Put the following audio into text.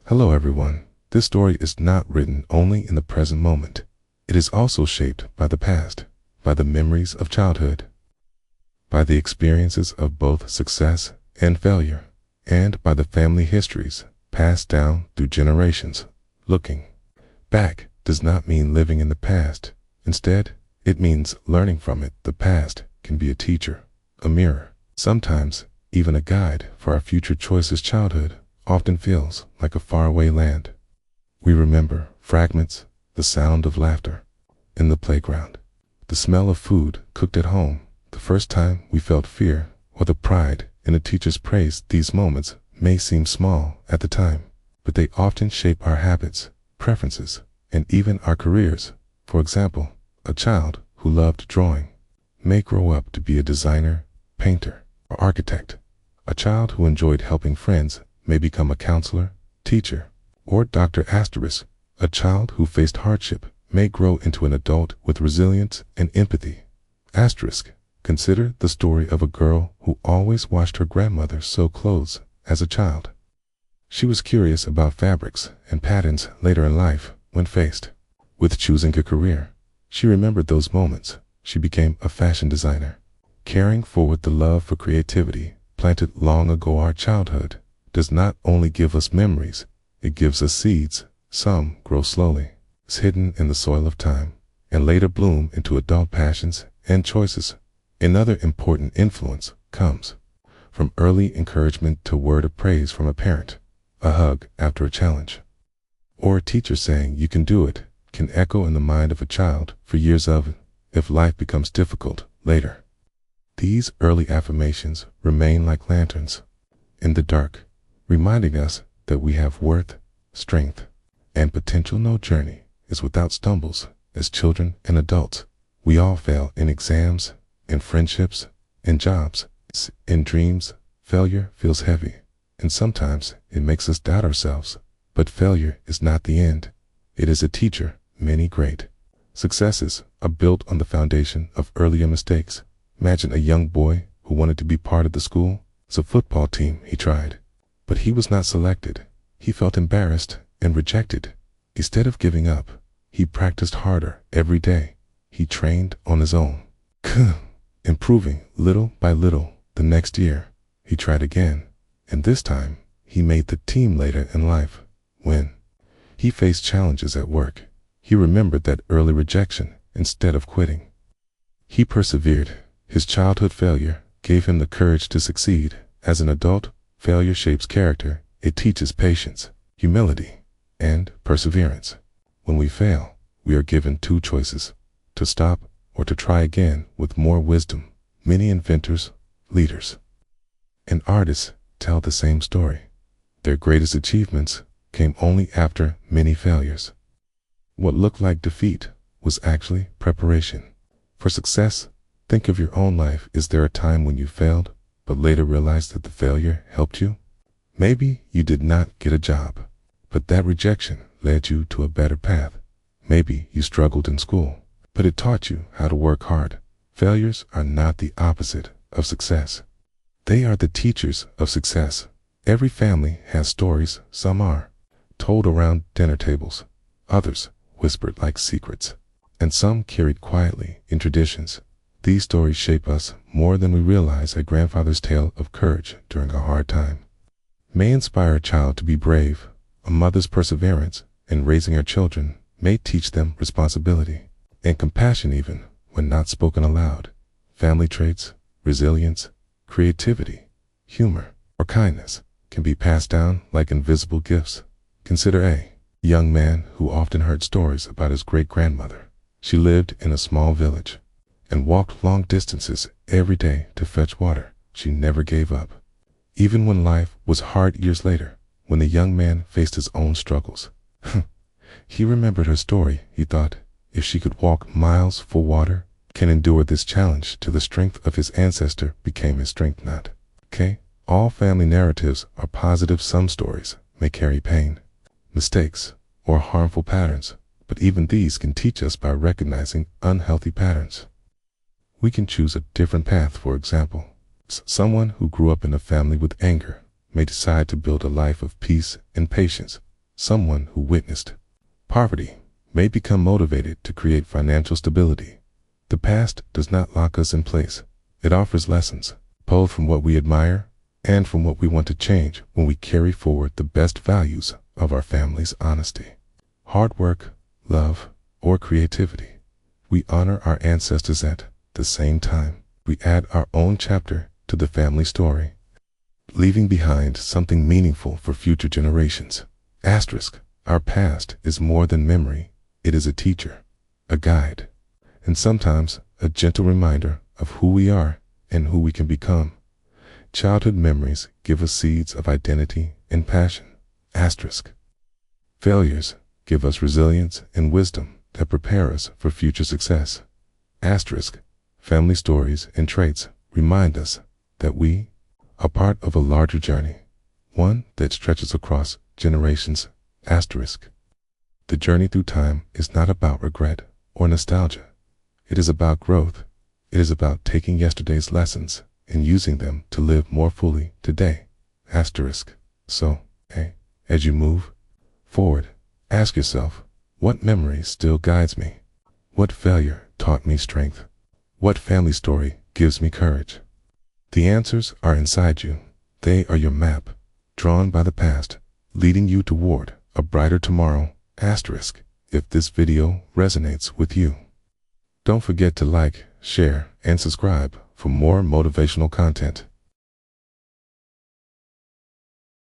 Hello everyone. This story is not written only in the present moment. It is also shaped by the past, by the memories of childhood, by the experiences of both success and failure, and by the family histories passed down through generations. Looking back does not mean living in the past. Instead, it means learning from it. The past can be a teacher, a mirror, sometimes even a guide for our future choices. Childhood often feels like a faraway land. We remember fragments, the sound of laughter in the playground, the smell of food cooked at home, the first time we felt fear, or the pride in a teacher's praise. These moments may seem small at the time, but they often shape our habits, preferences, and even our careers. For example, a child who loved drawing may grow up to be a designer, painter, or architect. A child who enjoyed helping friends may become a counselor, teacher, or doctor. A child who faced hardship may grow into an adult with resilience and empathy. Consider the story of a girl who always watched her grandmother sew clothes as a child. She was curious about fabrics and patterns. Later in life, when faced with choosing a career, she remembered those moments. She became a fashion designer, carrying forward the love for creativity planted long ago. Our childhood does not only give us memories, it gives us seeds. Some grow slowly, hidden in the soil of time, and later bloom into adult passions and choices. Another important influence comes from early encouragement. To word of praise from a parent, a hug after a challenge, or a teacher saying you can do it can echo in the mind of a child for years. If life becomes difficult later, these early affirmations remain like lanterns in the dark, reminding us that we have worth, strength, and potential. No journey is without stumbles. As children and adults, we all fail in exams, in friendships, in jobs, in dreams. Failure feels heavy, and sometimes it makes us doubt ourselves. But failure is not the end. It is a teacher. Many great successes are built on the foundation of earlier mistakes. Imagine a young boy who wanted to be part of the school's football team. He tried, but he was not selected. He felt embarrassed and rejected. Instead of giving up, he practiced harder every day. He trained on his own, improving little by little. The next year, he tried again, and this time, he made the team. Later in life, when he faced challenges at work, he remembered that early rejection. Instead of quitting, he persevered. His childhood failure gave him the courage to succeed. As an adult, failure shapes character. It teaches patience, humility, and perseverance. When we fail, we are given two choices: to stop or to try again with more wisdom. Many inventors, leaders, and artists tell the same story. Their greatest achievements came only after many failures. What looked like defeat was actually preparation for success. Think of your own life. Is there a time when you failed, but later realized that the failure helped you? Maybe you did not get a job, but that rejection led you to a better path. Maybe you struggled in school, but it taught you how to work hard. Failures are not the opposite of success. They are the teachers of success. Every family has stories. Some are told around dinner tables, others whispered like secrets, and some carried quietly in traditions. These stories shape us more than we realize. A grandfather's tale of courage during a hard time may inspire a child to be brave. A mother's perseverance in raising her children may teach them responsibility and compassion even when not spoken aloud. Family traits, resilience, creativity, humor, or kindness can be passed down like invisible gifts. Consider a young man who often heard stories about his great-grandmother. She lived in a small village and walked long distances every day to fetch water. She never gave up, even when life was hard. Years later, when the young man faced his own struggles, he remembered her story. He thought, if she could walk miles for water, can endure this challenge till the strength of his ancestor became his strength. Not all family narratives are positive. Some stories may carry pain, mistakes, or harmful patterns, but even these can teach us by recognizing unhealthy patterns. We can choose a different path. For example, someone who grew up in a family with anger may decide to build a life of peace and patience. Someone who witnessed poverty may become motivated to create financial stability. The past does not lock us in place. It offers lessons, pulled from what we admire and from what we want to change when we carry forward the best values of our family's honesty, hard work, love, or creativity. We honor our ancestors at the same time. We add our own chapter to the family story, leaving behind something meaningful for future generations. Asterisk, our past is more than memory. It is a teacher, a guide, and sometimes a gentle reminder of who we are and who we can become. Childhood memories give us seeds of identity and passion. Asterisk, failures give us resilience and wisdom that prepare us for future success. Asterisk, family stories and traits remind us that we are part of a larger journey, one that stretches across generations. Asterisk, the journey through time is not about regret or nostalgia. It is about growth. It is about taking yesterday's lessons and using them to live more fully today. Asterisk, so, as you move forward, ask yourself, what memory still guides me? What failure taught me strength? What family story gives me courage? The answers are inside you. They are your map, drawn by the past, leading you toward a brighter tomorrow. Asterisk, if this video resonates with you, don't forget to like, share, and subscribe for more motivational content.